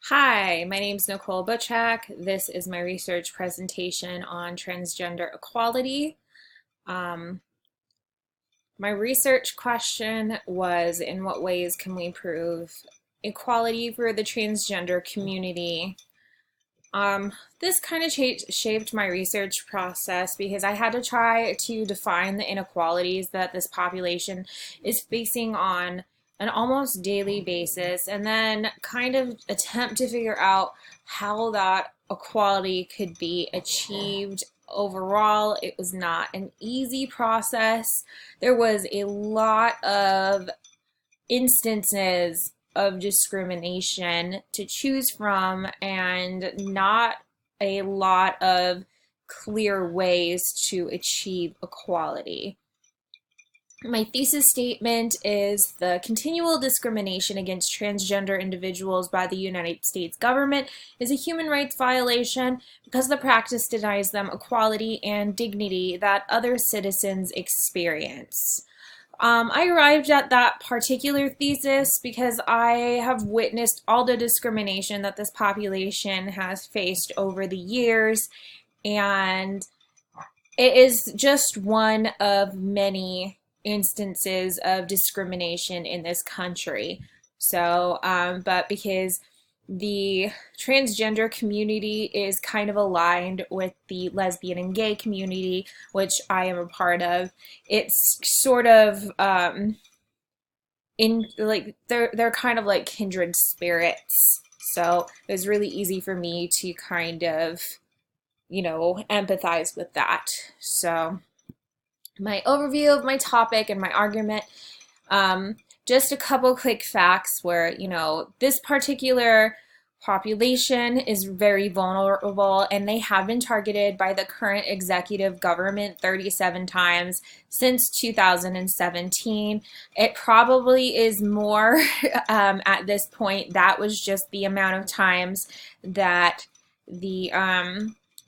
Hi, my name is Nicole Butchak. This is my research presentation on transgender equality. Um, my research question was, in what ways can we improve equality for the transgender community? Um, this kind of shaped my research process because I had to try to define the inequalities that this population is facing on an almost daily basis, and then kind of attempt to figure out how that equality could be achieved. Overall, it was not an easy process. There was a lot of instances of discrimination to choose from and not a lot of clear ways to achieve equality. My thesis statement is the continual discrimination against transgender individuals by the United States government is a human rights violation because the practice denies them equality and dignity that other citizens experience. I arrived at that particular thesis because I have witnessed all the discrimination that this population has faced over the years, and it is just one of many instances of discrimination in this country. But because the transgender community is kind of aligned with the lesbian and gay community, which I am a part of, it's sort of in like they're kind of like kindred spirits. So it was really easy for me to kind of, empathize with that. So my overview of my topic and my argument, just a couple quick facts where, this particular population is very vulnerable and they have been targeted by the current executive government 37 times since 2017. It probably is more at this point. That was just the amount of times that the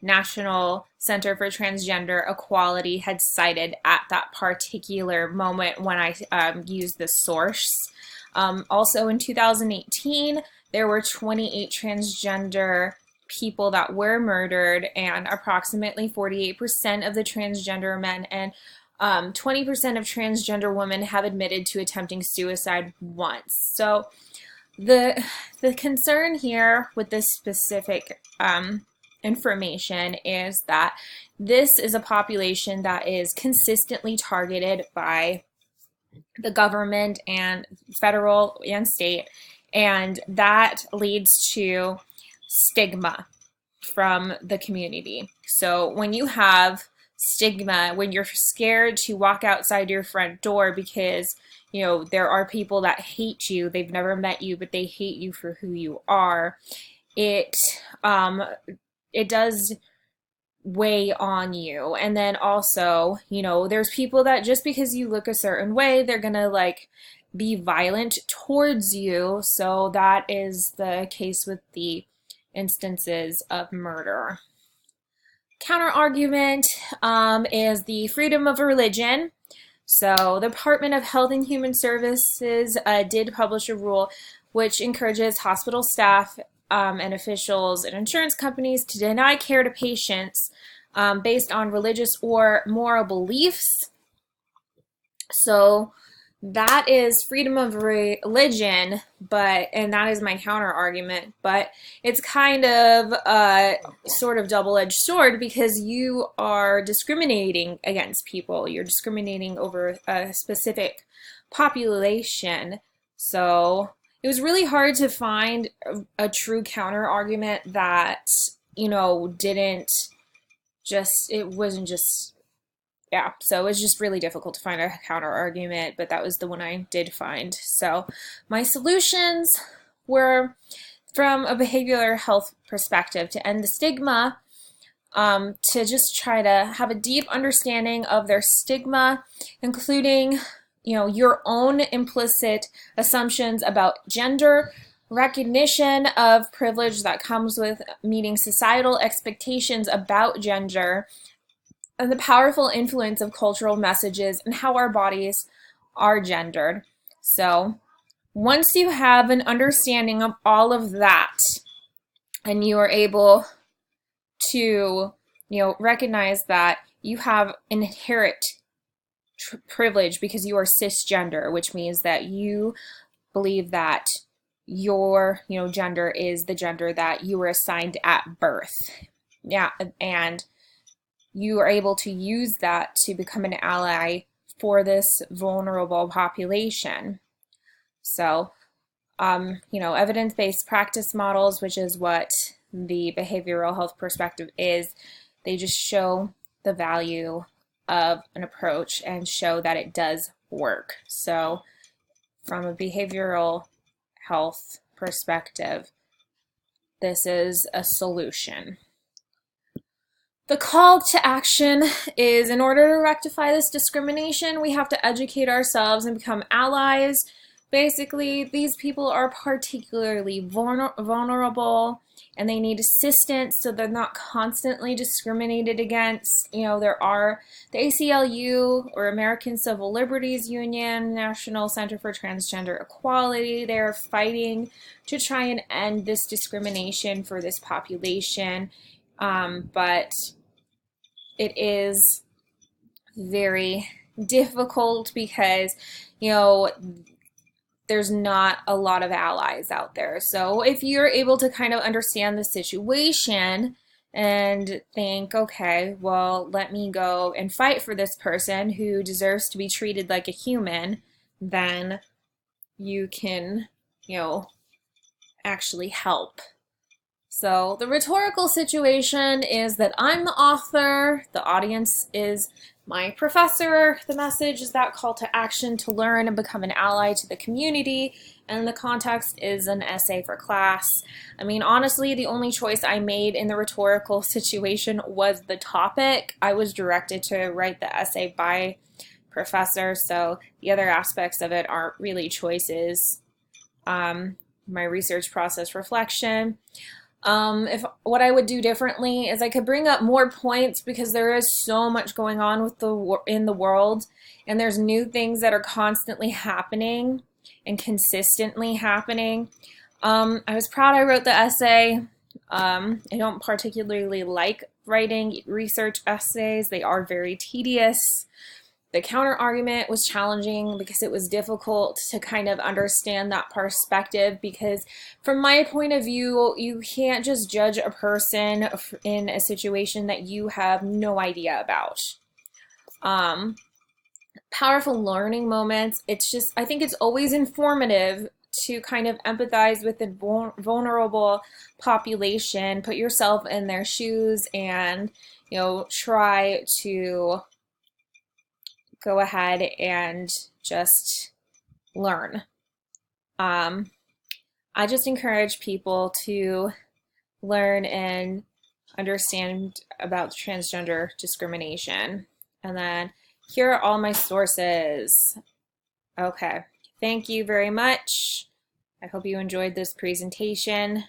National Center for Transgender Equality had cited at that particular moment when I used the source. Also in 2018, there were 28 transgender people that were murdered, and approximately 48% of the transgender men and 20% of transgender women have admitted to attempting suicide once. So the concern here with this specific information is that this is a population that is consistently targeted by the government and federal and state, and that leads to stigma from the community. So when you have stigma, when you're scared to walk outside your front door because there are people that hate you, they've never met you, but they hate you for who you are, it does weigh on you. And then also, there's people that just because you look a certain way, they're gonna like be violent towards you. So that is the case with the instances of murder. Counter argument is the freedom of religion. So the Department of Health and Human Services did publish a rule which encourages hospital staff and officials and insurance companies to deny care to patients based on religious or moral beliefs. So that is freedom of religion, and that is my counter argument, but it's kind of a sort of double-edged sword because you are discriminating against people. You're discriminating over a specific population. So it was really hard to find a true counter argument that, it wasn't just, yeah, so it was just really difficult to find a counter argument, but that was the one I did find. So my solutions were from a behavioral health perspective to end the stigma, to just try to have a deep understanding of their stigma, including your own implicit assumptions about gender, recognition of privilege that comes with meeting societal expectations about gender, and the powerful influence of cultural messages and how our bodies are gendered. So once you have an understanding of all of that, and you are able to, recognize that you have inherent privilege because you are cisgender, which means that you believe that your, gender is the gender that you were assigned at birth. Yeah, and you are able to use that to become an ally for this vulnerable population. So, evidence-based practice models, which is what the behavioral health perspective is, they just show the value of an approach and show that it does work. So from a behavioral health perspective, this is a solution. The call to action is, in order to rectify this discrimination, we have to educate ourselves and become allies. Basically, these people are particularly vulnerable and they need assistance so they're not constantly discriminated against. There are the ACLU, or American Civil Liberties Union, National Center for Transgender Equality. They're fighting to try and end this discrimination for this population. But it is very difficult because, there's not a lot of allies out there. So if you're able to kind of understand the situation and think, okay, well, let me go and fight for this person who deserves to be treated like a human, then you can, actually help. So the rhetorical situation is that I'm the author, the audience is my professor, the message is that call to action to learn and become an ally to the community, and the context is an essay for class. I mean, honestly, the only choice I made in the rhetorical situation was the topic. I was directed to write the essay by professor, so the other aspects of it aren't really choices. My research process reflection. If what I would do differently is I could bring up more points because there is so much going on with in the world, and there's new things that are constantly happening and consistently happening. I was proud I wrote the essay. I don't particularly like writing research essays. They are very tedious. The counter argument was challenging because it was difficult to kind of understand that perspective, because from my point of view, you can't just judge a person in a situation that you have no idea about. Powerful learning moments. I think it's always informative to kind of empathize with the vulnerable population, put yourself in their shoes, and, try to go ahead and just learn. I just encourage people to learn and understand about transgender discrimination. And then here are all my sources. Okay, thank you very much. I hope you enjoyed this presentation.